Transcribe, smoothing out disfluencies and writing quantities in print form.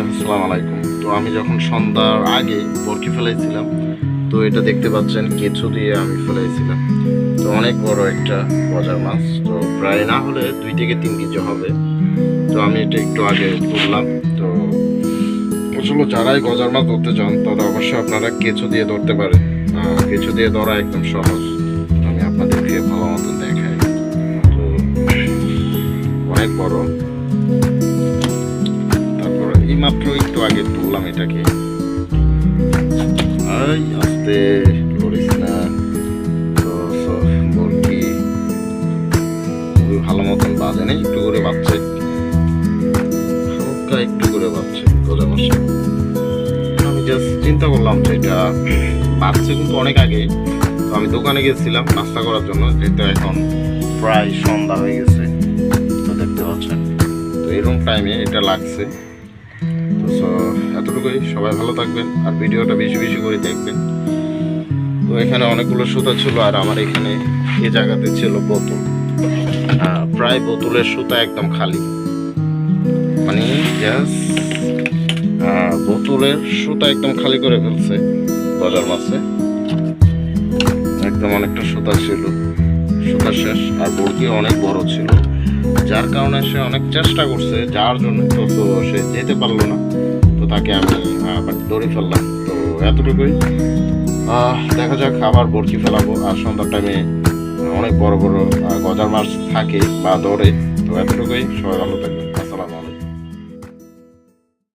আসসালামু আলাইকুম। তো আমি যখন সন্ধ্যার আগে বরকি ফেলাইছিলাম, তো এটা দেখতে পাচ্ছেন কেঁচো দিয়ে আমি ফেলাইছিলাম। তো অনেক বড় একটা গজার মাছ, তো প্রায় না হলে 2 থেকে 3 কেজি হবে। তো আমি এটা একটু আগে তুললাম। তো আসলে যারাই গজার মাছ ধরতে চান তারা অবশ্যই আপনারা কেঁচো দিয়ে ধরতে পারেন। কেঁচো দিয়ে ধরা একদম সহজ। আমি আপনাদেরকে ভালো মতন দেখাই। তো অনেক বড়, এই মাত্র একটু আগে তুললাম এটাকে। আস্তে করিস না। তো বরকি খুবই ভালো মতন বাজে নেই, একটু করে বাচ্চা, হালকা একটু করে বাচ্চা গজা মশা। আমি জাস্ট চিন্তা করলাম যে এটা বাচ্চা কিন্তু অনেক আগে। তো আমি দোকানে গেছিলাম নাস্তা করার জন্য, যেহেতু এখন প্রায় সন্ধ্যা হয়ে গেছে। তো দেখতে পাচ্ছেন, তো এরকম টাইমে এটা লাগছে। তো এতটুকুই, সবাই ভালো থাকবেন আর ভিডিওটা বেশি বেশি করে দেখবেন। তো এখানে অনেকগুলো সুতা ছিল, আর আমার এখানে এই জায়গাতে ছিল বোতল। প্রায় বোতলের সুতা একদম খালি, মানে জাস্ট বোতলের সুতা একদম খালি করে ফেলছে গজার মাছে। একদম অনেকটা সুতা ছিল, সুতা শেষ। আর বরকি অনেক বড় ছিল, যার কারণে সে অনেক চেষ্টা করছে যাওয়ার জন্য, তো সে যেতে পারলো না। তো তাকে আমি দড়ি ফেললাম। তো এতটুকুই, দেখা যাক আবার বরকি ফেলাবো। আর সন্ধ্যার টাইমে অনেক বড় বড় গজার মাছ থাকে বা ধরে। তো এতটুকুই, সবাই ভালো থাকবে।